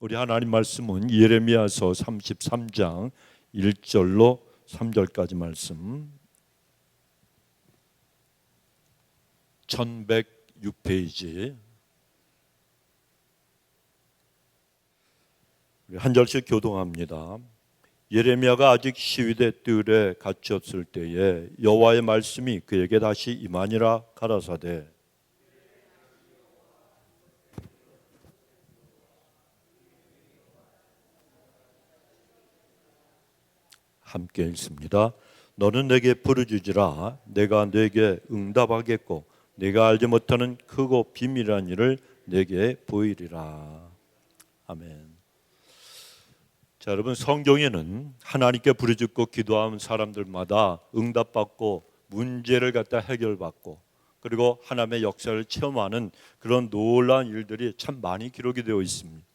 우리 하나님 말씀은 예레미야서 33장 1절로 3절까지 말씀, 1106페이지. 한 절씩 교동합니다. 예레미야가 아직 시위대 뜰에 갇혔을 때에 여호와의 말씀이 그에게 다시 임하니라 가라사대, 함께 읽습니다. 너는 내게 부르짖으라. 내가 내게 응답하겠고 내가 알지 못하는 크고 비밀한 일을 내게 보이리라. 아멘. 자, 여러분, 성경에는 하나님께 부르짖고 기도하는 사람들마다 응답받고 문제를 갖다 해결받고 그리고 하나님의 역사를 체험하는 그런 놀라운 일들이 참 많이 기록이 되어 있습니다.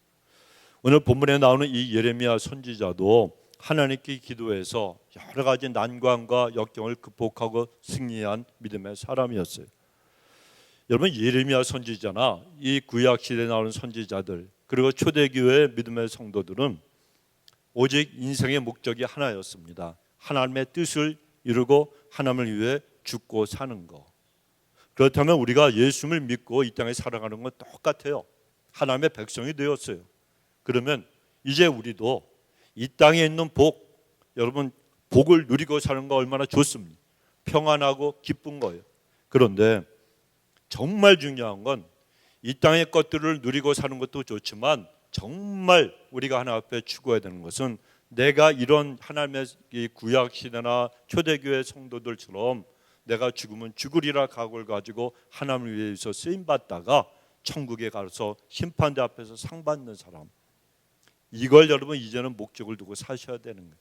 오늘 본문에 나오는 이 예레미야 선지자도 하나님께 기도해서 여러 가지 난관과 역경을 극복하고 승리한 믿음의 사람이었어요. 여러분, 예레미야 선지자나 이 구약 시대에 나오는 선지자들 그리고 초대교회의 믿음의 성도들은 오직 인생의 목적이 하나였습니다. 하나님의 뜻을 이루고 하나님을 위해 죽고 사는 것. 그렇다면 우리가 예수를 믿고 이 땅에 살아가는 건 똑같아요. 하나님의 백성이 되었어요. 그러면 이제 우리도 이 땅에 있는 복, 여러분 복을 누리고 사는 거 얼마나 좋습니까? 평안하고 기쁜 거예요. 그런데 정말 중요한 건 이 땅의 것들을 누리고 사는 것도 좋지만 정말 우리가 하나 앞에 추구해야 되는 것은 내가 이런 하나님의 구약 시대나 초대교회 성도들처럼 내가 죽으면 죽으리라 각오를 가지고 하나님을 위해서 쓰임받다가 천국에 가서 심판대 앞에서 상 받는 사람, 이걸 여러분 이제는 목적을 두고 사셔야 되는 거예요.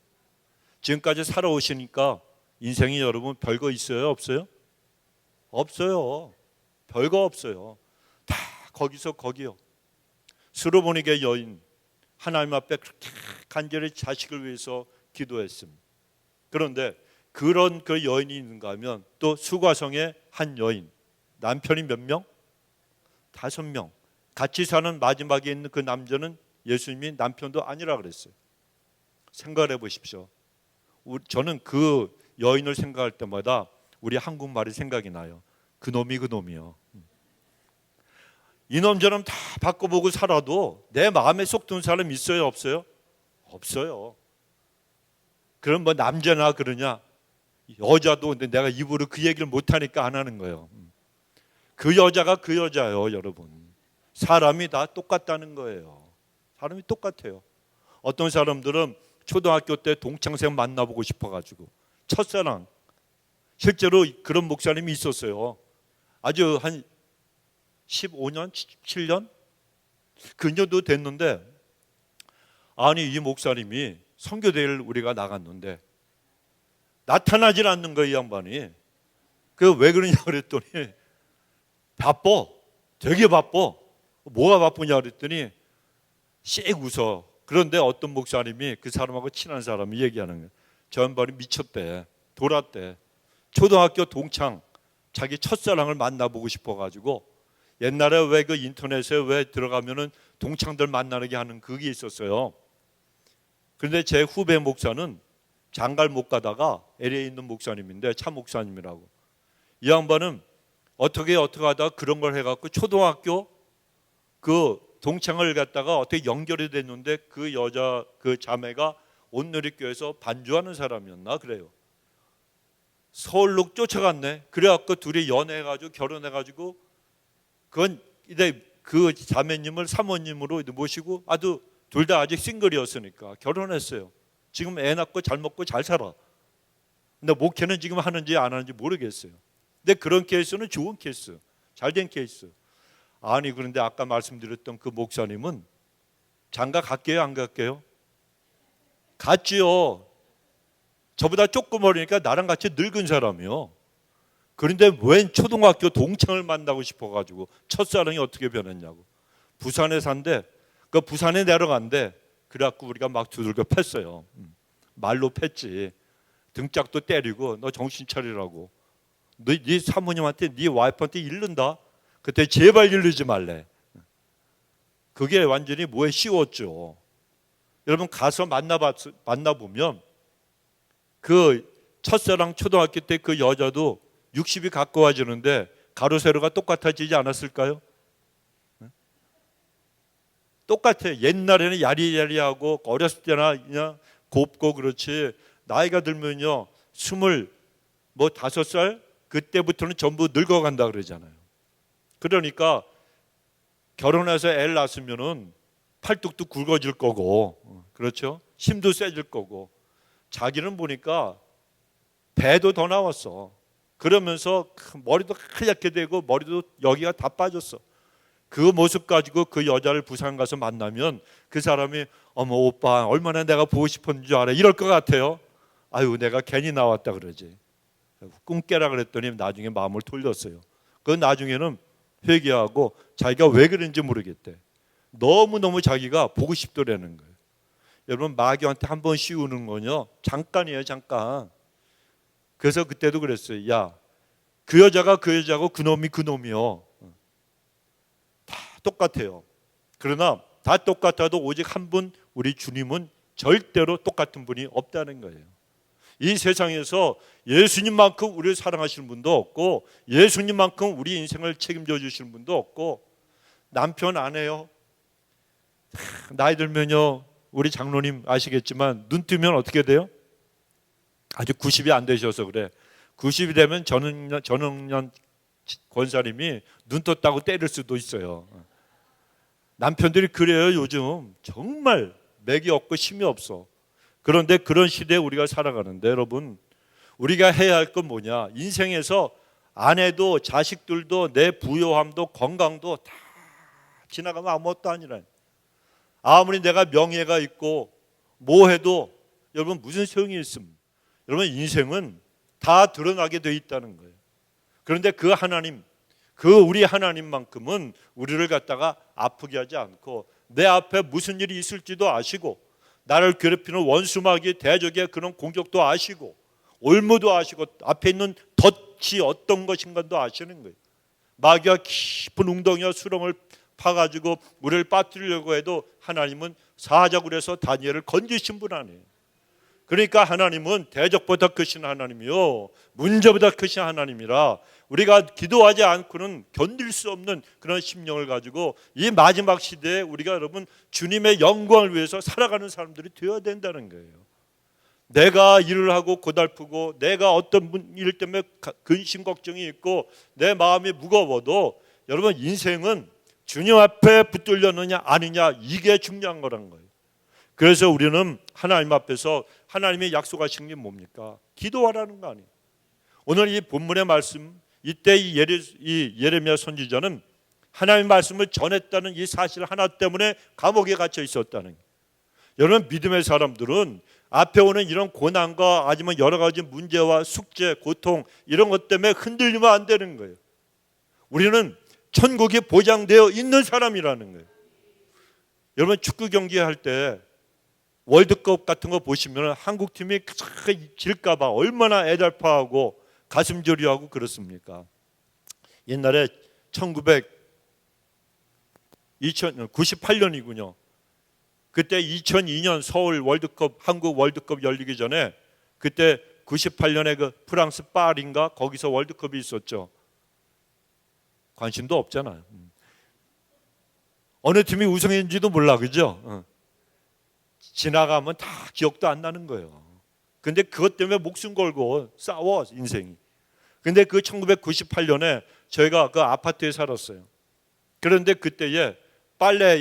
지금까지 살아오시니까 인생이 여러분 별거 있어요? 없어요? 없어요. 별거 없어요. 다 거기서 거기요. 스로보니게 여인, 하나님 앞에 그렇게 간절히 자식을 위해서 기도했습니다. 그런데 그런 그 여인이 있는가 하면 또 수가성의 한 여인, 남편이 몇 명? 5명. 같이 사는 마지막에 있는 그 남자는 예수님이 남편도 아니라 그랬어요. 생각을 해보십시오. 저는 그 여인을 생각할 때마다 우리 한국말이 생각이 나요. 그놈이 그놈이요. 이놈처럼 다 바꿔보고 살아도 내 마음에 쏙 든 사람 있어요? 없어요? 없어요. 그럼 뭐 남자나 그러냐? 여자도 근데 내가 입으로 그 얘기를 못하니까 안 하는 거예요. 그 여자가 그 여자예요, 여러분. 사람이 다 똑같다는 거예요. 사람이 똑같아요. 어떤 사람들은 초등학교 때 동창생 만나보고 싶어가지고 첫사랑, 실제로 그런 목사님이 있었어요. 아주 한 15년, 17년? 그 정도 됐는데 아니 이 목사님이 선교대회를 우리가 나갔는데 나타나질 않는 거예요, 이 양반이. 그 왜 그러냐 그랬더니 바빠. 되게 바빠. 뭐가 바쁘냐 그랬더니 씩 웃어. 그런데 어떤 목사님이 그 사람하고 친한 사람이 얘기하는 거예요. 저 양반이 미쳤대. 돌았대. 초등학교 동창 자기 첫사랑을 만나보고 싶어가지고 옛날에 왜 그 인터넷에 왜 들어가면은 동창들 만나게 하는 그게 있었어요. 그런데 제 후배 목사는 장가를 못 가다가 LA에 있는 목사님인데 차 목사님이라고. 이 양반은 어떻게 하다가 그런 걸 해갖고 초등학교 그 동창을 갖다가 어떻게 연결이 됐는데 그 여자 그 자매가 온누리교회에서 반주하는 사람이었나 그래요. 서울로 쫓아갔네. 그래갖고 둘이 연애해가지고 결혼해가지고 그건 이제 그 자매님을 사모님으로 모시고 아주 둘 다 아직 싱글이었으니까 결혼했어요. 지금 애 낳고 잘 먹고 잘 살아. 근데 목회는 지금 하는지 안 하는지 모르겠어요. 근데 그런 케이스는 좋은 케이스, 잘된 케이스. 아니 그런데 아까 말씀드렸던 그 목사님은 장가 갈게요, 안 갈게요? 갔지요. 저보다 조금 어리니까 나랑 같이 늙은 사람이요. 그런데 웬 초등학교 동창을 만나고 싶어가지고 첫사랑이 어떻게 변했냐고. 부산에 산대. 그 부산에 내려간대. 그래갖고 우리가 막 두들겨 팼어요. 말로 팼지. 등짝도 때리고 너 정신 차리라고. 네 사모님한테 네 와이프한테 이른다. 그때 제발 이르지 말래. 그게 완전히 뭐에 씌웠죠. 여러분 가서 만나보면 그 첫사랑 초등학교 때 그 여자도 60이 가까워지는데 가로 세로가 똑같아지지 않았을까요? 똑같아요. 옛날에는 야리야리하고 어렸을 때나 그냥 곱고 그렇지, 나이가 들면요 25살 그때부터는 전부 늙어간다 그러잖아요. 그러니까 결혼해서 애를 낳았으면은 팔뚝도 굵어질 거고, 그렇죠? 힘도 세질 거고, 자기는 보니까 배도 더 나왔어. 그러면서 머리도 하얗게 되고 머리도 여기가 다 빠졌어. 그 모습 가지고 그 여자를 부산 가서 만나면 그 사람이 어머 오빠 얼마나 내가 보고 싶었는 줄 알아, 이럴 것 같아요. 아유 내가 괜히 나왔다 그러지. 꿈 깨라 그랬더니 나중에 마음을 돌렸어요. 그 나중에는 회개하고 자기가 왜 그런지 모르겠대. 너무너무 자기가 보고 싶더라는 거예요. 여러분 마귀한테 한 번 씌우는 건요 잠깐이에요, 잠깐. 그래서 그때도 그랬어요. 야, 그 여자가 그 여자고 그 놈이 그 놈이요. 다 똑같아요. 그러나 다 똑같아도 오직 한 분, 우리 주님은 절대로 똑같은 분이 없다는 거예요. 이 세상에서 예수님만큼 우리를 사랑하시는 분도 없고, 예수님만큼 우리 인생을 책임져 주시는 분도 없고, 남편 아내요. 나이 들면요, 우리 장로님 아시겠지만 눈 뜨면 어떻게 돼요? 아직 90이 안 되셔서 그래. 90이 되면 전흥년 권사님이 눈 떴다고 때릴 수도 있어요. 남편들이 그래요. 요즘 정말 맥이 없고 힘이 없어. 그런데 그런 시대에 우리가 살아가는데 여러분, 우리가 해야 할 건 뭐냐? 인생에서 아내도 자식들도 내 부요함도 건강도 다 지나가면 아무것도 아니라, 아무리 내가 명예가 있고 뭐 해도 여러분 무슨 소용이 있습니까? 여러분 인생은 다 드러나게 돼 있다는 거예요. 그런데 그 하나님, 그 우리 하나님만큼은 우리를 갖다가 아프게 하지 않고 내 앞에 무슨 일이 있을지도 아시고, 나를 괴롭히는 원수마귀 대적의 그런 공격도 아시고, 올무도 아시고, 앞에 있는 덫이 어떤 것인가도 아시는 거예요. 마귀가 깊은 웅덩이와 수렁을 파가지고 우리를 빠뜨리려고 해도 하나님은 사자굴 에서 다니엘을 건지신 분 아니에요. 그러니까 하나님은 대적보다 크신 하나님이요 문제보다 크신 하나님이라, 우리가 기도하지 않고는 견딜 수 없는 그런 심령을 가지고 이 마지막 시대에 우리가 여러분 주님의 영광을 위해서 살아가는 사람들이 되어야 된다는 거예요. 내가 일을 하고 고달프고 내가 어떤 일 때문에 근심 걱정이 있고 내 마음이 무거워도 여러분 인생은 주님 앞에 붙들렸느냐 아니냐, 이게 중요한 거란 거예요. 그래서 우리는 하나님 앞에서 하나님이 약속하신 게 뭡니까? 기도하라는 거 아니에요. 오늘 이 본문의 말씀, 이때 이 예레미야 선지자는 하나님의 말씀을 전했다는 이 사실 하나 때문에 감옥에 갇혀 있었다는 거예요. 여러분 믿음의 사람들은 앞에 오는 이런 고난과 아니면 여러 가지 문제와 숙제, 고통 이런 것 때문에 흔들리면 안 되는 거예요. 우리는 천국이 보장되어 있는 사람이라는 거예요. 여러분 축구 경기할 때 월드컵 같은 거 보시면 한국 팀이 질까 봐 얼마나 애달파하고 가슴 저리하고 그렇습니까? 옛날에 1998년이군요. 그때 2002년 서울 월드컵, 한국 월드컵 열리기 전에 그때 98년에 그 프랑스 파리인가 거기서 월드컵이 있었죠. 관심도 없잖아요. 어느 팀이 우승했는지도 몰라, 그죠? 지나가면 다 기억도 안 나는 거예요. 근데 그것 때문에 목숨 걸고 싸워 인생이. 근데 그 1998년에 저희가 그 아파트에 살았어요. 그런데 그때에 빨래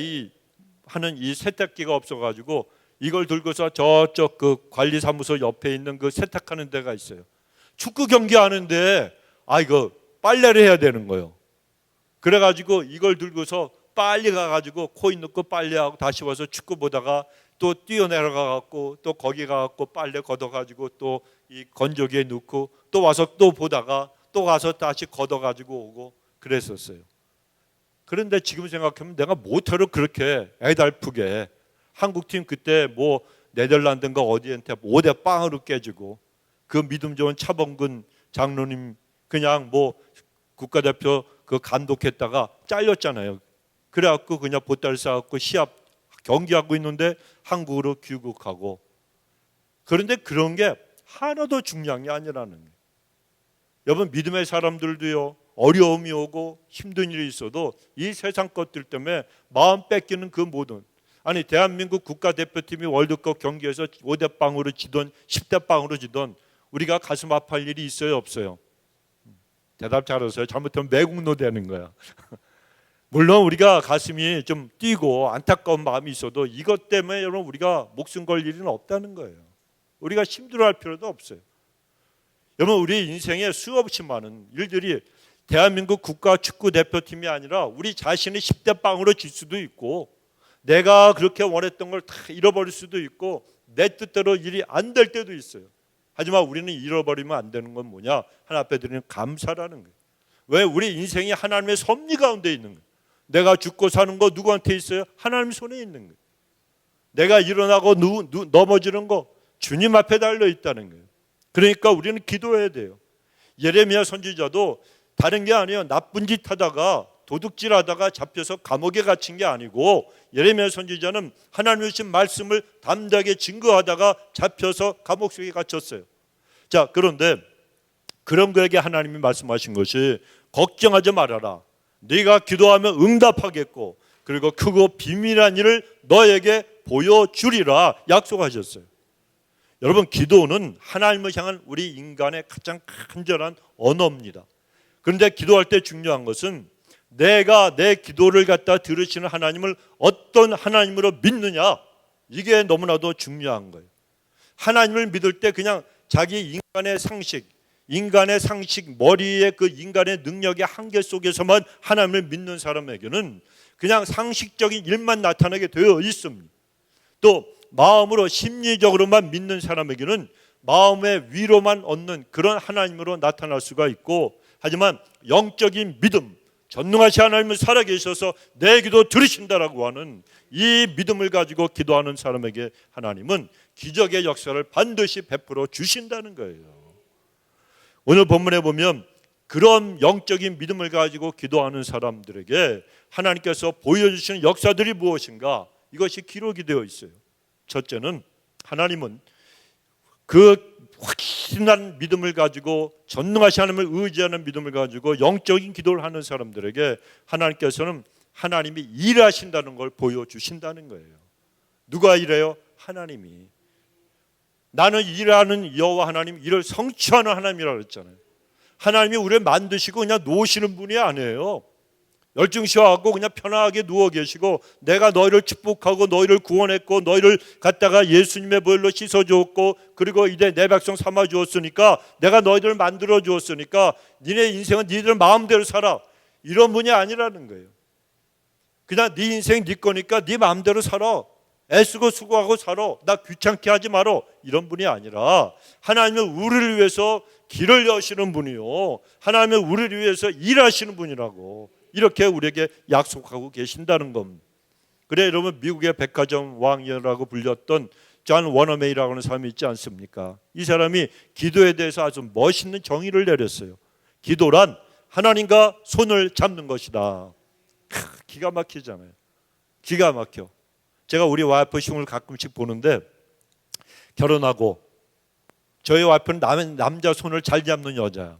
하는 이 세탁기가 없어가지고 이걸 들고서 저쪽 그 관리사무소 옆에 있는 그 세탁하는 데가 있어요. 축구 경기 하는데 이거 빨래를 해야 되는 거예요. 그래가지고 이걸 들고서 빨리 가가지고 코인 넣고 빨래하고 다시 와서 축구 보다가 또 뛰어내려가갖고 또 거기 가갖고 빨래 걷어가지고 또 이 건조기에 넣고 또 와서 또 보다가 또 가서 다시 걷어가지고 오고 그랬었어요. 그런데 지금 생각하면 내가 모터를 그렇게 애달프게, 한국팀 그때 뭐 네덜란드인가 어디한테 5대 빵으로 깨지고 그 믿음 좋은 차범근 장로님 그냥 뭐 국가대표 그 감독했다가 잘렸잖아요. 그래갖고 그냥 보따리 싸갖고 시합 경기하고 있는데 한국으로 귀국하고. 그런데 그런 게 하나도 중요한 게 아니라는 거예요. 여러분, 믿음의 사람들도요, 어려움이 오고 힘든 일이 있어도 이 세상 것들 때문에 마음 뺏기는 그 모든, 아니 대한민국 국가대표팀이 월드컵 경기에서 5대 0으로 지던 10대 0으로 지던 우리가 가슴 아파할 일이 있어요, 없어요? 대답 잘하세요. 잘못하면 매국노 되는 거야. 물론 우리가 가슴이 좀 뛰고 안타까운 마음이 있어도 이것 때문에 여러분 우리가 목숨 걸 일은 없다는 거예요. 우리가 힘들어할 필요도 없어요. 여러분, 우리 인생에 수없이 많은 일들이 대한민국 국가 축구 대표팀이 아니라 우리 자신이 10대 0으로 질 수도 있고, 내가 그렇게 원했던 걸 다 잃어버릴 수도 있고, 내 뜻대로 일이 안 될 때도 있어요. 하지만 우리는 잃어버리면 안 되는 건 뭐냐? 하나 앞에 드리는 감사라는 거예요. 왜? 우리 인생이 하나님의 섭리 가운데 있는 거예요. 내가 죽고 사는 거 누구한테 있어요? 하나님 손에 있는 거예요. 내가 일어나고 넘어지는 거 주님 앞에 달려 있다는 거예요. 그러니까 우리는 기도해야 돼요. 예레미야 선지자도 다른 게 아니에요. 나쁜 짓 하다가 도둑질하다가 잡혀서 감옥에 갇힌 게 아니고, 예레미야 선지자는 하나님의 주신 말씀을 담대하게 증거하다가 잡혀서 감옥 속에 갇혔어요. 자, 그런데 그런 그에게 하나님이 말씀하신 것이 걱정하지 말아라. 네가 기도하면 응답하겠고 그리고 크고 비밀한 일을 너에게 보여주리라 약속하셨어요. 여러분, 기도는 하나님을 향한 우리 인간의 가장 간절한 언어입니다. 그런데 기도할 때 중요한 것은 내가 내 기도를 갖다 들으시는 하나님을 어떤 하나님으로 믿느냐, 이게 너무나도 중요한 거예요. 하나님을 믿을 때 그냥 자기 인간의 상식, 머리에 그 인간의 능력의 한계 속에서만 하나님을 믿는 사람에게는 그냥 상식적인 일만 나타나게 되어 있습니다. 또 마음으로 심리적으로만 믿는 사람에게는 마음의 위로만 얻는 그런 하나님으로 나타날 수가 있고, 하지만 영적인 믿음, 전능하신 하나님은 살아계셔서 내 기도 들으신다라고 하는 이 믿음을 가지고 기도하는 사람에게 하나님은 기적의 역사를 반드시 베풀어 주신다는 거예요. 오늘 본문에 보면 그런 영적인 믿음을 가지고 기도하는 사람들에게 하나님께서 보여주시는 역사들이 무엇인가, 이것이 기록이 되어 있어요. 첫째는 하나님은 그 확신한 믿음을 가지고, 전능하신 하나님을 의지하는 믿음을 가지고 영적인 기도를 하는 사람들에게 하나님께서는 하나님이 일하신다는 걸 보여주신다는 거예요. 누가 일해요? 하나님이. 나는 일하는 여호와 하나님, 일을 성취하는 하나님이라고 했잖아요. 하나님이 우리를 만드시고 그냥 놓으시는 분이 아니에요. 열중시하고 그냥 편하게 누워 계시고, 내가 너희를 축복하고 너희를 구원했고 너희를 갖다가 예수님의 보혈로 씻어주었고 그리고 이제 내 백성 삼아 주었으니까, 내가 너희들을 만들어 주었으니까 니네 인생은 니들 마음대로 살아, 이런 분이 아니라는 거예요. 그냥 네 인생 네 거니까 네 마음대로 살아, 애쓰고 수고하고 살아, 나 귀찮게 하지 마라, 이런 분이 아니라 하나님은 우리를 위해서 길을 여시는 분이요, 하나님은 우리를 위해서 일하시는 분이라고 이렇게 우리에게 약속하고 계신다는 겁니다. 그래, 여러분, 미국의 백화점 왕이라고 불렸던 존 워너메이라고 하는 사람이 있지 않습니까? 이 사람이 기도에 대해서 아주 멋있는 정의를 내렸어요. 기도란 하나님과 손을 잡는 것이다. 기가 막히잖아요. 기가 막혀. 제가 우리 와이프 흉을 가끔씩 보는데, 결혼하고, 저희 와이프는 남자 손을 잘 잡는 여자야.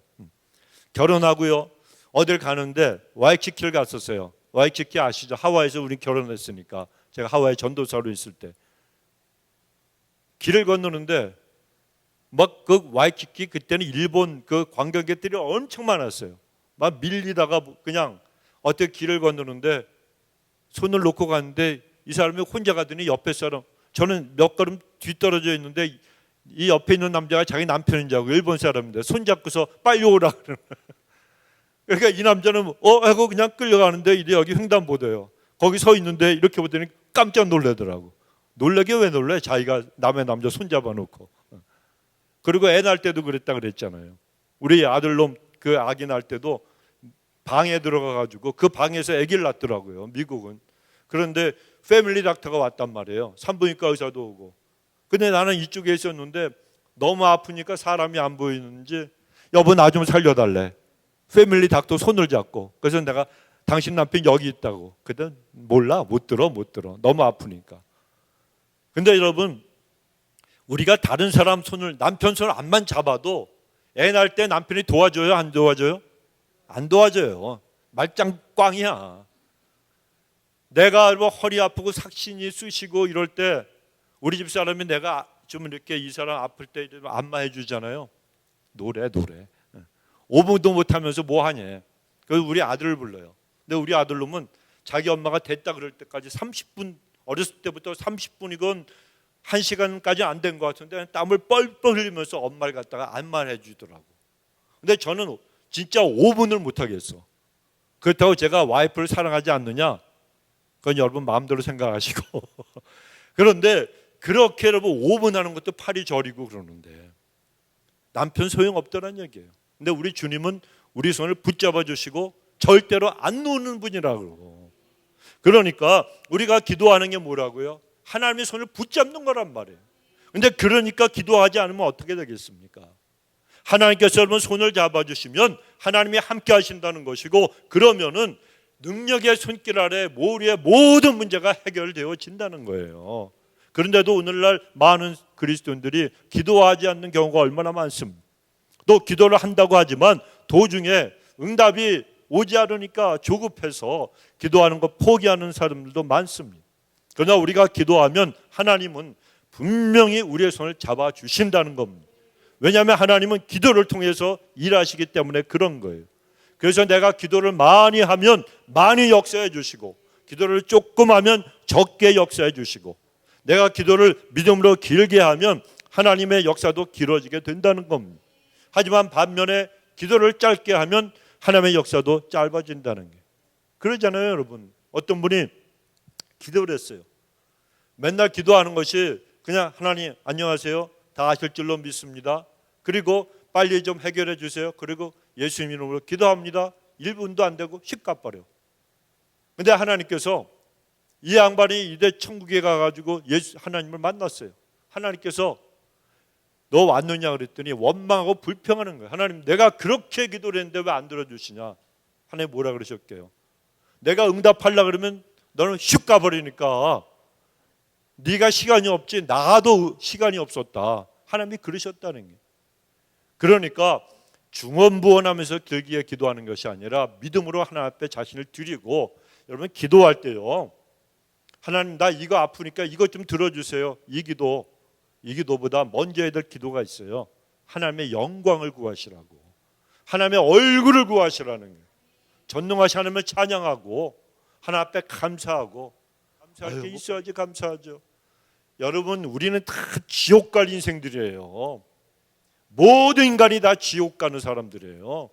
결혼하고요, 어딜 가는데 와이키키를 갔었어요. 와이키키 아시죠? 하와이에서 우리 결혼했으니까. 제가 하와이 전도사로 있을 때 길을 건너는데 막 그 와이키키, 그때는 일본 그 관광객들이 엄청 많았어요. 막 밀리다가 그냥 어떻게 길을 건너는데 손을 놓고 갔는데 이 사람이 혼자 가더니 옆에 사람, 저는 몇 걸음 뒤떨어져 있는데 이 옆에 있는 남자가 자기 남편인 줄 알고, 일본 사람인데 손잡고서 빨리 오라 그러는. 그러니까 이 남자는 하고 그냥 끌려가는데, 이제 여기 횡단보도예요. 거기 서 있는데 이렇게 보더니 깜짝 놀라더라고. 놀라게 왜 놀래? 자기가 남의 남자 손잡아 놓고. 그리고 애 낳을 때도 그랬다 그랬잖아요. 우리 아들놈 그 아기 낳을 때도 방에 들어가 가지고 그 방에서 아기를 낳더라고요, 미국은. 그런데 패밀리 닥터가 왔단 말이에요. 산부인과 의사도 오고. 근데 나는 이쪽에 있었는데 너무 아프니까 사람이 안 보이는지, 여보 나 좀 살려달래. 패밀리 닥터 손을 잡고. 그래서 내가 당신 남편이 여기 있다고. 근데 몰라, 못 들어. 너무 아프니까. 근데 여러분, 우리가 다른 사람 손을, 남편 손을 안만 잡아도 애 낳을 때 남편이 도와줘요, 안 도와줘요? 안 도와줘요. 말짱 꽝이야. 내가 뭐 허리 아프고 삭신이 쑤시고 이럴 때 우리 집 사람이 내가 좀 이렇게 이 사람 아플 때 안마해 주잖아요. 노래 5분도 못하면서 뭐 하냐. 그래서 우리 아들을 불러요. 근데 우리 아들놈은 자기 엄마가 됐다 그럴 때까지 30분, 어렸을 때부터 30분이건 1시간까지 안 된 것 같은데 땀을 뻘뻘 흘리면서 엄마를 갖다가 안마를 해주더라고. 근데 저는 진짜 5분을 못하겠어. 그렇다고 제가 와이프를 사랑하지 않느냐? 그건 여러분 마음대로 생각하시고. 그런데 그렇게 여러분 5분 하는 것도 팔이 저리고 그러는데 남편 소용없더란 얘기예요. 근데 우리 주님은 우리 손을 붙잡아 주시고 절대로 안 놓는 분이라고. 그러니까 우리가 기도하는 게 뭐라고요? 하나님의 손을 붙잡는 거란 말이에요. 근데 그러니까 기도하지 않으면 어떻게 되겠습니까? 하나님께서 여러분 손을 잡아주시면 하나님이 함께 하신다는 것이고, 그러면은 능력의 손길 아래 우리의 모든 문제가 해결되어진다는 거예요. 그런데도 오늘날 많은 그리스도인들이 기도하지 않는 경우가 얼마나 많습니다. 또 기도를 한다고 하지만 도중에 응답이 오지 않으니까 조급해서 기도하는 거 포기하는 사람들도 많습니다. 그러나 우리가 기도하면 하나님은 분명히 우리의 손을 잡아주신다는 겁니다. 왜냐하면 하나님은 기도를 통해서 일하시기 때문에 그런 거예요. 그래서 내가 기도를 많이 하면 많이 역사해 주시고, 기도를 조금 하면 적게 역사해 주시고, 내가 기도를 믿음으로 길게 하면 하나님의 역사도 길어지게 된다는 겁니다. 하지만 반면에 기도를 짧게 하면 하나님의 역사도 짧아진다는 게, 그러잖아요 여러분. 어떤 분이 기도를 했어요. 맨날 기도하는 것이 그냥 하나님 안녕하세요, 다 아실 줄로 믿습니다. 그리고 빨리 좀 해결해 주세요. 그리고 예수님 이름으로 기도합니다. 1분도 안 되고 휙 가버려. 근데 하나님께서 이 양반이 이제 천국에 가가지고 하나님을 만났어요. 하나님께서 너 왔느냐 그랬더니 원망하고 불평하는 거예요. 하나님, 내가 그렇게 기도를 했는데 왜 안 들어주시냐. 하나님 뭐라 그러셨게요? 내가 응답하려고 그러면 너는 슉 가버리니까 네가 시간이 없지 나도 시간이 없었다. 하나님이 그러셨다는 게. 그러니까 중언부언하면서 길게 기도하는 것이 아니라 믿음으로 하나님 앞에 자신을 드리고, 여러분 기도할 때요, 하나님 나 이거 아프니까 이것 좀 들어주세요. 이 기도보다 먼저 해야 될 기도가 있어요. 하나님의 영광을 구하시라고, 하나님의 얼굴을 구하시라는 거예요. 전능하신 하나님을 찬양하고 하나님 앞에 감사하고, 감사할 게 있어야지 감사하죠. 여러분 우리는 다 지옥 갈 인생들이에요. 모든 인간이 다 지옥 가는 사람들이에요.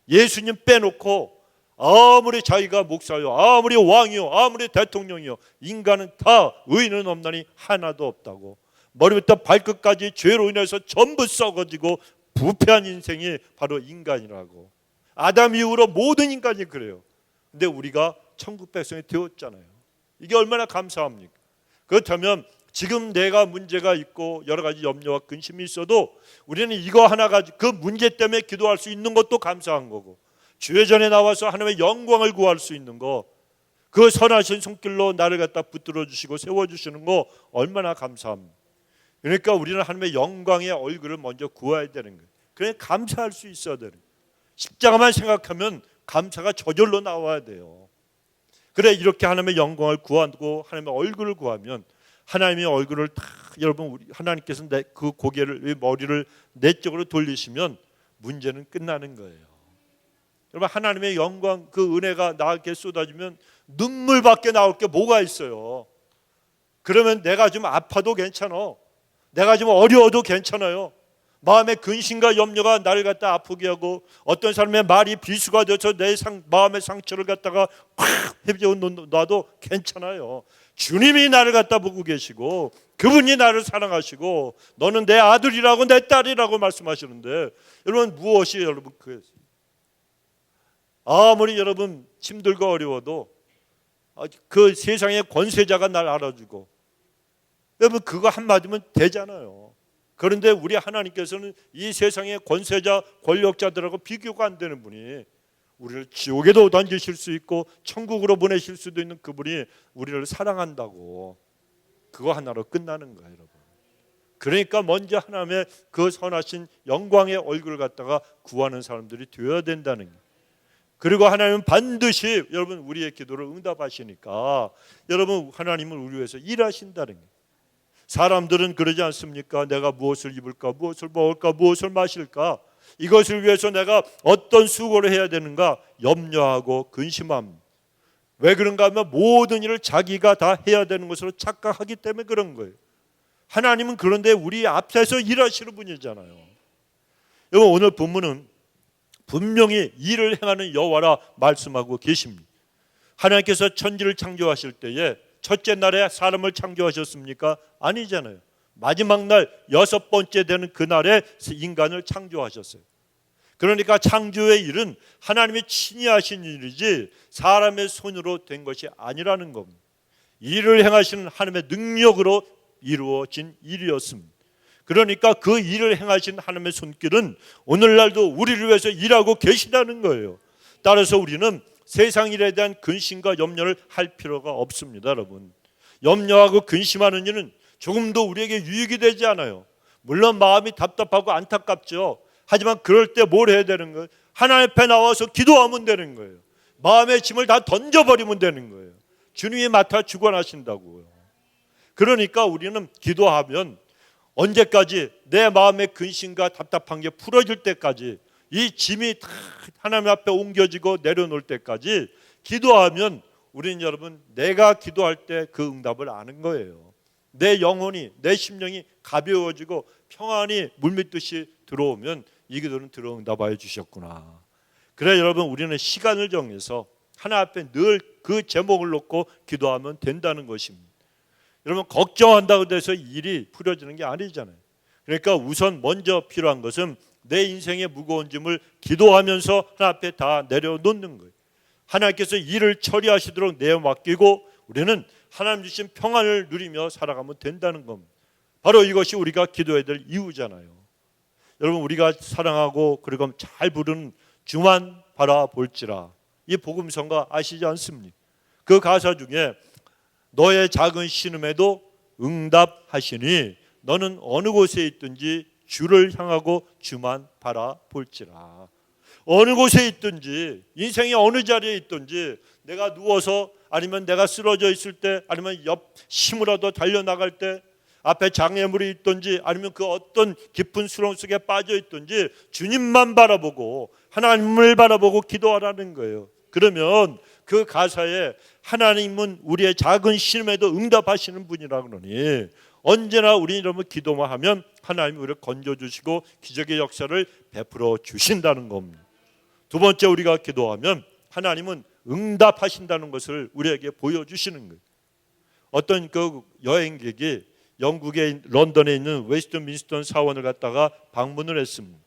예수님 빼놓고 아무리 자기가 목사요, 아무리 왕이요, 아무리 대통령이요, 인간은 다 의인은 없나니 하나도 없다고. 머리부터 발끝까지 죄로 인해서 전부 썩어지고 부패한 인생이 바로 인간이라고. 아담 이후로 모든 인간이 그래요. 근데 우리가 천국 백성이 되었잖아요. 이게 얼마나 감사합니까? 그렇다면 지금 내가 문제가 있고 여러 가지 염려와 근심이 있어도 우리는 이거 하나 가지고 그 문제 때문에 기도할 수 있는 것도 감사한 거고, 주의 전에 나와서 하나님의 영광을 구할 수 있는 거, 그 선하신 손길로 나를 갖다 붙들어 주시고 세워주시는 거 얼마나 감사합니다. 그러니까 우리는 하나님의 영광의 얼굴을 먼저 구해야 되는 거예요. 그래 감사할 수 있어야 되는 거예요. 십자가만 생각하면 감사가 저절로 나와야 돼요. 그래 이렇게 하나님의 영광을 구하고 하나님의 얼굴을 구하면, 하나님의 얼굴을 다 여러분 하나님께서 그 고개를, 머리를 내 쪽으로 돌리시면 문제는 끝나는 거예요. 여러분 하나님의 영광, 그 은혜가 나에게 쏟아지면 눈물밖에 나올 게 뭐가 있어요. 그러면 내가 좀 아파도 괜찮아, 내가 좀 어려워도 괜찮아요. 마음의 근심과 염려가 나를 갖다 아프게 하고, 어떤 사람의 말이 비수가 돼서 내 마음의 상처를 갖다가 확 해비워 놔도 괜찮아요. 주님이 나를 갖다 보고 계시고 그분이 나를 사랑하시고 너는 내 아들이라고 내 딸이라고 말씀하시는데, 여러분 무엇이 여러분 아무리 여러분 힘들고 어려워도 그 세상의 권세자가 날 알아주고, 여러분 그거 한마디면 되잖아요. 그런데 우리 하나님께서는 이 세상의 권세자 권력자들하고 비교가 안 되는 분이 우리를 지옥에도 던지실 수 있고 천국으로 보내실 수도 있는 그분이 우리를 사랑한다고, 그거 하나로 끝나는 거예요, 여러분. 그러니까 먼저 하나님의 그 선하신 영광의 얼굴을 갖다가 구하는 사람들이 되어야 된다는 거예요. 그리고 하나님은 반드시 여러분 우리의 기도를 응답하시니까 여러분 하나님은 우리 위해서 일하신다는 거예요. 사람들은 그러지 않습니까? 내가 무엇을 입을까, 무엇을 먹을까, 무엇을 마실까, 이것을 위해서 내가 어떤 수고를 해야 되는가 염려하고 근심함. 왜 그런가 하면 모든 일을 자기가 다 해야 되는 것으로 착각하기 때문에 그런 거예요. 하나님은 그런데 우리 앞에서 일하시는 분이잖아요. 여러분 오늘 본문은 분명히 일을 행하는 여호와라 말씀하고 계십니다. 하나님께서 천지를 창조하실 때에 첫째 날에 사람을 창조하셨습니까? 아니잖아요. 마지막 날 여섯 번째 되는 그날에 인간을 창조하셨어요. 그러니까 창조의 일은 하나님이 친히 하신 일이지 사람의 손으로 된 것이 아니라는 겁니다. 일을 행하시는 하나님의 능력으로 이루어진 일이었습니다. 그러니까 그 일을 행하신 하나님의 손길은 오늘날도 우리를 위해서 일하고 계시다는 거예요. 따라서 우리는 세상 일에 대한 근심과 염려를 할 필요가 없습니다, 여러분. 염려하고 근심하는 일은 조금도 우리에게 유익이 되지 않아요. 물론 마음이 답답하고 안타깝죠. 하지만 그럴 때 뭘 해야 되는 거예요? 하나님 앞에 나와서 기도하면 되는 거예요. 마음의 짐을 다 던져버리면 되는 거예요. 주님이 맡아 주관하신다고요. 그러니까 우리는 기도하면 언제까지 내 마음의 근심과 답답한 게 풀어질 때까지, 이 짐이 다 하나님 앞에 옮겨지고 내려놓을 때까지 기도하면 우리는 여러분 내가 기도할 때 그 응답을 아는 거예요. 내 영혼이, 내 심령이 가벼워지고 평안이 물밀듯이 들어오면 이 기도는 들어 응답하여 주셨구나. 그래 여러분 우리는 시간을 정해서 하나님 앞에 늘 그 제목을 놓고 기도하면 된다는 것입니다. 여러분 걱정한다고 해서 일이 풀어지는 게 아니잖아요. 그러니까 우선 먼저 필요한 것은 내 인생의 무거운 짐을 기도하면서 하나님 앞에 다 내려놓는 거예요. 하나님께서 일을 처리하시도록 내어맡기고 우리는 하나님 주신 평안을 누리며 살아가면 된다는 겁니다. 바로 이것이 우리가 기도해야 될 이유잖아요. 여러분 우리가 사랑하고 그리고 잘 부르는 주만 바라볼지라, 이 복음성가 아시지 않습니까? 그 가사 중에 너의 작은 신음에도 응답하시니 너는 어느 곳에 있든지 주를 향하고 주만 바라볼지라. 어느 곳에 있든지, 인생의 어느 자리에 있든지, 내가 누워서 아니면 내가 쓰러져 있을 때, 아니면 옆 심으라도 달려나갈 때, 앞에 장애물이 있든지 아니면 그 어떤 깊은 수렁 속에 빠져 있든지 주님만 바라보고 하나님을 바라보고 기도하라는 거예요. 그러면 그 가사에 하나님은 우리의 작은 신음에도 응답하시는 분이라 그러니 언제나 우리 여러분 기도만 하면 하나님이 우리를 건져주시고 기적의 역사를 베풀어 주신다는 겁니다. 두 번째, 우리가 기도하면 하나님은 응답하신다는 것을 우리에게 보여주시는 거예요. 어떤 그 여행객이 영국의 런던에 있는 웨스트민스터 사원을 갔다가 방문을 했습니다.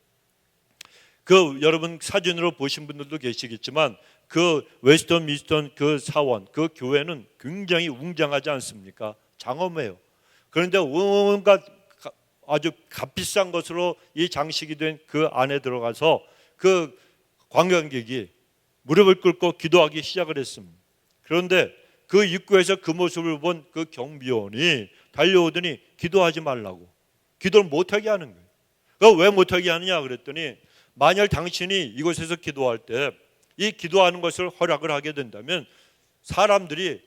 그 여러분 사진으로 보신 분들도 계시겠지만 그 웨스트민스터 그 사원, 그 교회는 굉장히 웅장하지 않습니까? 장엄해요. 그런데 온갖 아주 값비싼 것으로 이 장식이 된 그 안에 들어가서 그 관광객이 무릎을 꿇고 기도하기 시작을 했습니다. 그런데 그 입구에서 그 모습을 본 그 경비원이 달려오더니 기도하지 말라고, 기도를 못하게 하는 거예요. 그거 왜 못하게 하느냐 그랬더니 만약 당신이 이곳에서 기도할 때 이 기도하는 것을 허락을 하게 된다면 사람들이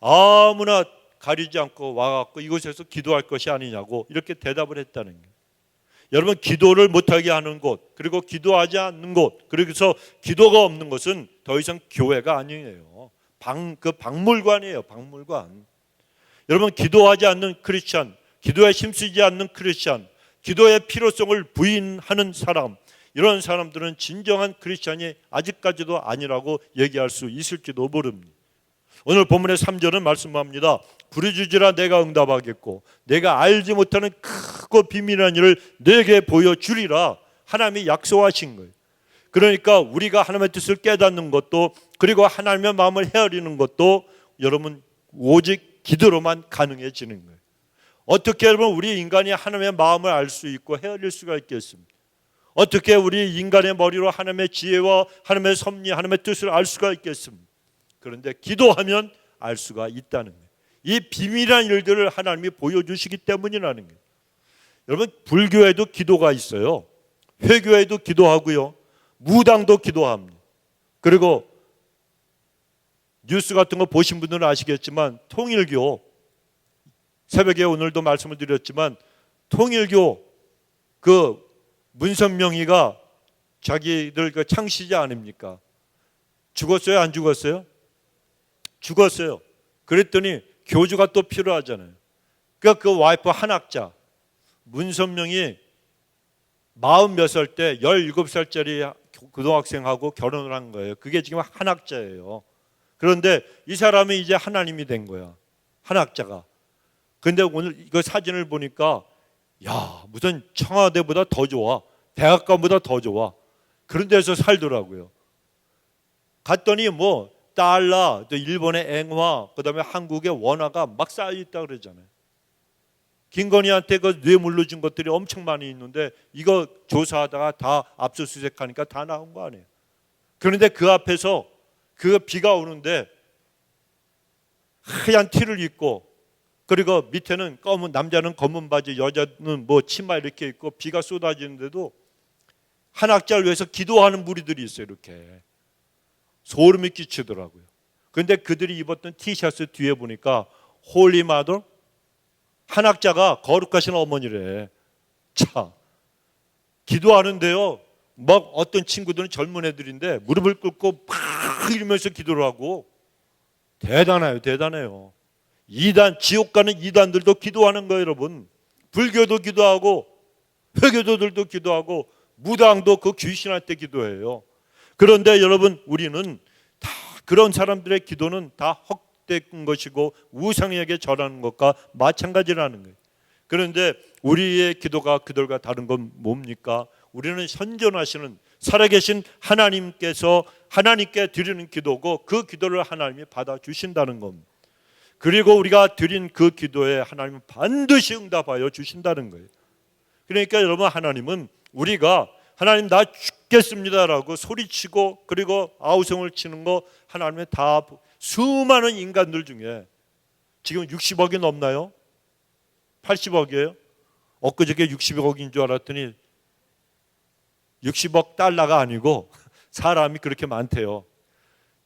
아무나 가리지 않고 와갖고 이곳에서 기도할 것이 아니냐고 이렇게 대답을 했다는 거예요. 여러분 기도를 못하게 하는 곳, 그리고 기도하지 않는 곳, 그래서 기도가 없는 것은 더 이상 교회가 아니에요. 그 박물관이에요. 박물관. 여러분 기도하지 않는 크리스찬, 기도에 힘쓰지 않는 크리스찬, 기도의 필요성을 부인하는 사람, 이런 사람들은 진정한 크리스찬이 아직까지도 아니라고 얘기할 수 있을지도 모릅니다. 오늘 본문의 3절은 말씀합니다. 부르짖으라 내가 응답하겠고 내가 알지 못하는 크고 비밀한 일을 내게 보여주리라. 하나님이 약속하신 거예요. 그러니까 우리가 하나님의 뜻을 깨닫는 것도, 그리고 하나님의 마음을 헤아리는 것도 여러분 오직 기도로만 가능해지는 거예요. 어떻게 여러분 우리 인간이 하나님의 마음을 알 수 있고 헤아릴 수가 있겠습니까? 어떻게 우리 인간의 머리로 하나님의 지혜와 하나님의 섭리, 하나님의 뜻을 알 수가 있겠습니까? 그런데 기도하면 알 수가 있다는 거예요. 이 비밀한 일들을 하나님이 보여주시기 때문이라는 거예요. 여러분, 불교에도 기도가 있어요. 회교에도 기도하고요, 무당도 기도합니다. 그리고 뉴스 같은 거 보신 분들은 아시겠지만 통일교, 새벽에 오늘도 말씀을 드렸지만 통일교 그 문선명이가 자기들 그 창시자 아닙니까? 죽었어요? 안 죽었어요? 죽었어요. 그랬더니 교주가 또 필요하잖아요. 그러니까 그 와이프 한학자 문선명이 40몇 살 때 17살짜리 고등학생하고 결혼을 한 거예요. 그게 지금 한학자예요. 그런데 이 사람이 이제 하나님이 된 거야, 한학자가. 근데 오늘 이거 사진을 보니까 야, 무슨 청와대보다 더 좋아, 백악관보다 더 좋아, 그런 데서 살더라고요. 갔더니 뭐 달러, 또 일본의 앵화, 그다음에 한국의 원화가 막 쌓여 있다 그러잖아요. 김건희한테 그 뇌물로 준 것들이 엄청 많이 있는데 이거 조사하다가 다 압수수색하니까 다 나온 거 아니에요. 그런데 그 앞에서 그 비가 오는데 하얀 티를 입고, 그리고 밑에는 검은, 남자는 검은 바지, 여자는 뭐 치마 이렇게 입고 비가 쏟아지는데도 한학자를 위해서 기도하는 무리들이 있어요. 이렇게 소름이 끼치더라고요. 그런데 그들이 입었던 티셔츠 뒤에 보니까 홀리 마더, 한학자가 거룩하신 어머니래. 자, 기도하는데요, 막 어떤 친구들은 젊은 애들인데 무릎을 꿇고 팍 이러면서 기도를 하고, 대단해요, 대단해요. 이단, 지옥 가는 이단들도 기도하는 거예요, 여러분. 불교도 기도하고 회교도들도 기도하고 무당도 그 귀신한테 기도해요. 그런데 여러분, 우리는 다 그런 사람들의 기도는 다 헛된 것이고 우상에게 절하는 것과 마찬가지라는 거예요. 그런데 우리의 기도가 그들과 다른 건 뭡니까? 우리는 현존하시는 살아계신 하나님께서 하나님께 드리는 기도고, 그 기도를 하나님이 받아주신다는 겁니다. 그리고 우리가 드린 그 기도에 하나님은 반드시 응답하여 주신다는 거예요. 그러니까 여러분, 하나님은 우리가 하나님 나 죽겠습니다라고 소리치고 그리고 아우성을 치는 거, 하나님은 다 수많은 인간들 중에 지금 60억이 넘나요? 80억이에요? 엊그저께 60억인 줄 알았더니 60억 달러가 아니고 사람이 그렇게 많대요.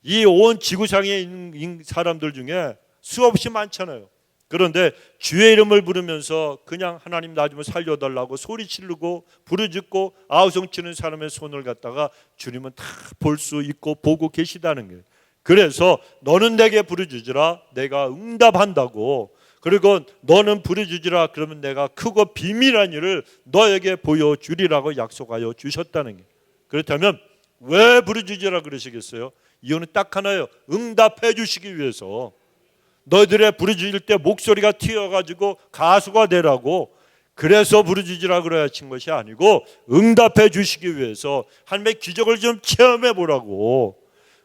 이 온 지구상에 있는 사람들 중에 수없이 많잖아요. 그런데 주의 이름을 부르면서 그냥 하나님 나 좀 살려달라고 소리 지르고 부르짖고 아우성치는 사람의 손을 갖다가 주님은 다 볼 수 있고 보고 계시다는 거예요. 그래서 너는 내게 부르짖으라, 내가 응답한다고. 그리고 너는 부르짖으라, 그러면 내가 크고 비밀한 일을 너에게 보여주리라고 약속하여 주셨다는 거예요. 그렇다면 왜 부르짖으라 그러시겠어요? 이유는 딱 하나예요. 응답해 주시기 위해서. 너희들의 부르짖을 때 목소리가 튀어가지고 가수가 되라고, 그래서 부르짖으라 그래야 친 것이 아니고 응답해 주시기 위해서, 하나님의 기적을 좀 체험해 보라고.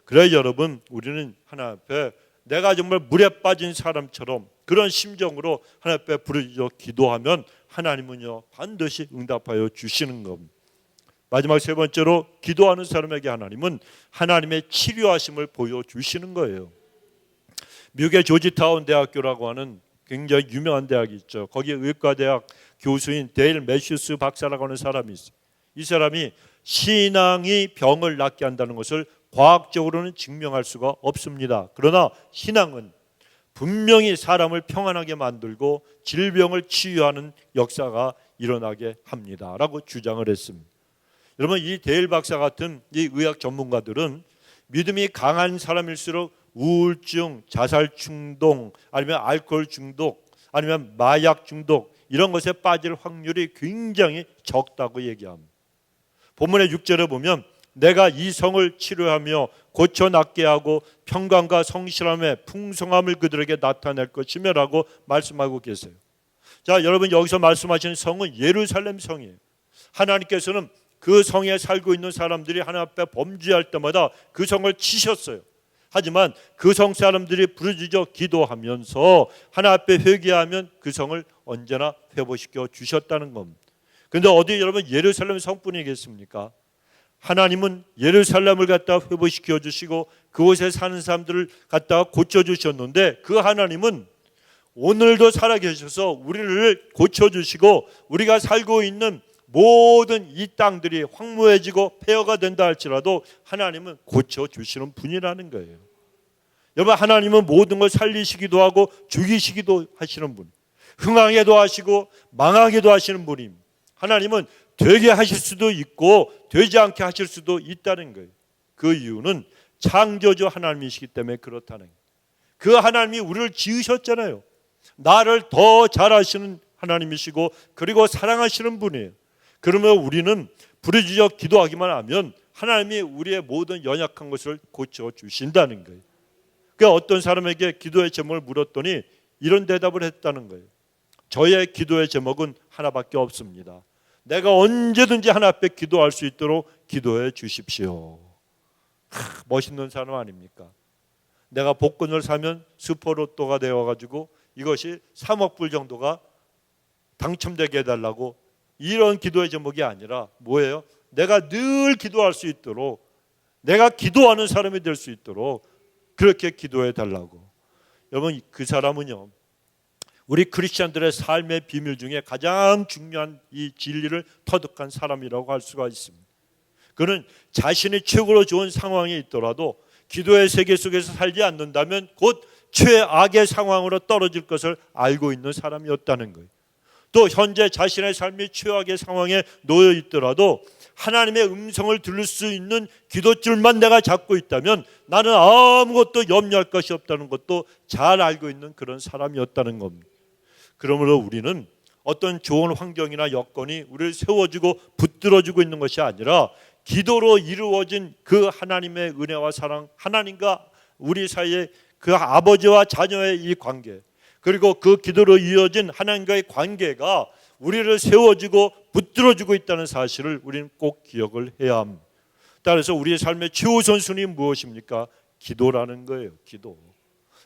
그래 여러분, 우리는 하나님 앞에 내가 정말 물에 빠진 사람처럼 그런 심정으로 하나님 앞에 부르짖어 기도하면 하나님은요 반드시 응답하여 주시는 겁니다. 마지막 세 번째로, 기도하는 사람에게 하나님은 하나님의 치료하심을 보여주시는 거예요. 미국의 조지타운 대학교라고 하는 굉장히 유명한 대학이 있죠. 거기에 의과대학 교수인 데일 매슈스 박사라고 하는 사람이 있어요. 이 사람이 신앙이 병을 낫게 한다는 것을 과학적으로는 증명할 수가 없습니다. 그러나 신앙은 분명히 사람을 평안하게 만들고 질병을 치유하는 역사가 일어나게 합니다 라고 주장을 했습니다. 여러분, 이 데일 박사 같은 이 의학 전문가들은 믿음이 강한 사람일수록 우울증, 자살 충동, 아니면 알코올 중독, 아니면 마약 중독, 이런 것에 빠질 확률이 굉장히 적다고 얘기합니다. 본문의 6절에 보면 내가 이 성을 치료하며 고쳐 낫게 하고 평강과 성실함의 풍성함을 그들에게 나타낼 것이며 라고 말씀하고 계세요. 자, 여러분, 여기서 말씀하시는 성은 예루살렘 성이에요. 하나님께서는 그 성에 살고 있는 사람들이 하나님 앞에 범죄할 때마다 그 성을 치셨어요. 하지만 그 성 사람들이 부르짖어 기도하면서 하나님 앞에 회개하면 그 성을 언제나 회복시켜 주셨다는 겁니다. 근데 어디 여러분 예루살렘 성뿐이겠습니까? 하나님은 예루살렘을 갖다가 회복시켜 주시고 그곳에 사는 사람들을 갖다가 고쳐 주셨는데, 그 하나님은 오늘도 살아계셔서 우리를 고쳐 주시고 우리가 살고 있는 모든 이 땅들이 황무해지고 폐허가 된다 할지라도 하나님은 고쳐 주시는 분이라는 거예요. 여러분, 하나님은 모든 걸 살리시기도 하고 죽이시기도 하시는 분, 흥하게도 하시고 망하게도 하시는 분입니다. 하나님은 되게 하실 수도 있고 되지 않게 하실 수도 있다는 거예요. 그 이유는 창조주 하나님이시기 때문에 그렇다는 거예요. 그 하나님이 우리를 지으셨잖아요. 나를 더 잘하시는 하나님이시고 그리고 사랑하시는 분이에요. 그러면 우리는 부르짖어 기도하기만 하면 하나님이 우리의 모든 연약한 것을 고쳐주신다는 거예요. 그러니까 어떤 사람에게 기도의 제목을 물었더니 이런 대답을 했다는 거예요. 저의 기도의 제목은 하나밖에 없습니다. 내가 언제든지 하나 앞에 기도할 수 있도록 기도해 주십시오. 멋있는 사람 아닙니까? 내가 복권을 사면 슈퍼로또가 되어가지고 이것이 3억 불 정도가 당첨되게 해달라고, 이런 기도의 제목이 아니라 뭐예요? 내가 늘 기도할 수 있도록, 내가 기도하는 사람이 될 수 있도록 그렇게 기도해 달라고. 여러분, 그 사람은요, 우리 크리스천들의 삶의 비밀 중에 가장 중요한 이 진리를 터득한 사람이라고 할 수가 있습니다. 그는 자신이 최고로 좋은 상황에 있더라도 기도의 세계 속에서 살지 않는다면 곧 최악의 상황으로 떨어질 것을 알고 있는 사람이었다는 거예요. 또 현재 자신의 삶이 최악의 상황에 놓여 있더라도 하나님의 음성을 들을 수 있는 기도줄만 내가 잡고 있다면 나는 아무것도 염려할 것이 없다는 것도 잘 알고 있는 그런 사람이었다는 겁니다. 그러므로 우리는 어떤 좋은 환경이나 여건이 우리를 세워주고 붙들어주고 있는 것이 아니라 기도로 이루어진 그 하나님의 은혜와 사랑, 하나님과 우리 사이의 그 아버지와 자녀의 이 관계, 그리고 그 기도로 이어진 하나님과의 관계가 우리를 세워주고 붙들어주고 있다는 사실을 우리는 꼭 기억을 해야 합니다. 따라서 우리의 삶의 최우선순위 무엇입니까? 기도라는 거예요. 기도.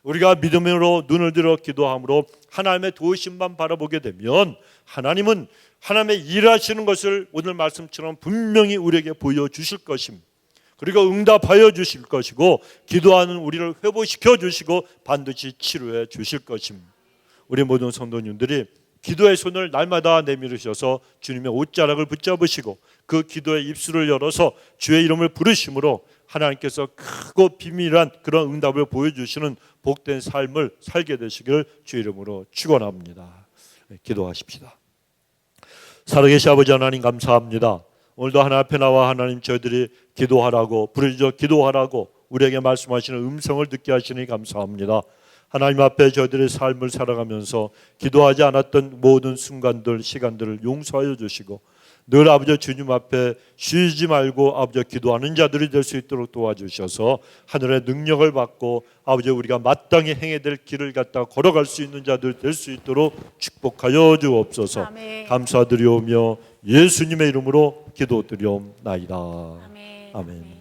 우리가 믿음으로 눈을 들어 기도함으로 하나님의 도우심만 바라보게 되면 하나님은 하나님의 일하시는 것을 오늘 말씀처럼 분명히 우리에게 보여주실 것입니다. 그리고 응답하여 주실 것이고 기도하는 우리를 회복시켜 주시고 반드시 치료해 주실 것입니다. 우리 모든 성도님들이 기도의 손을 날마다 내밀으셔서 주님의 옷자락을 붙잡으시고 그 기도의 입술을 열어서 주의 이름을 부르심으로 하나님께서 크고 비밀한 그런 응답을 보여주시는 복된 삶을 살게 되시기를 주의 이름으로 축원합니다. 기도하십시다. 살아계신 아버지 하나님, 감사합니다. 오늘도 하나님 앞에 나와 하나님 저희들이 기도하라고, 부르짖어 기도하라고 우리에게 말씀하시는 음성을 듣게 하시니 감사합니다. 하나님 앞에 저희들의 삶을 살아가면서 기도하지 않았던 모든 순간들, 시간들을 용서하여 주시고 늘 아버지 주님 앞에 쉬지 말고 아버지 기도하는 자들이 될 수 있도록 도와주셔서 하늘의 능력을 받고 아버지 우리가 마땅히 행해야 될 길을 갖다 걸어갈 수 있는 자들 될 수 있도록 축복하여 주옵소서. 아멘. 감사드리오며 예수님의 이름으로 기도드리옵나이다. 아멘. 아멘.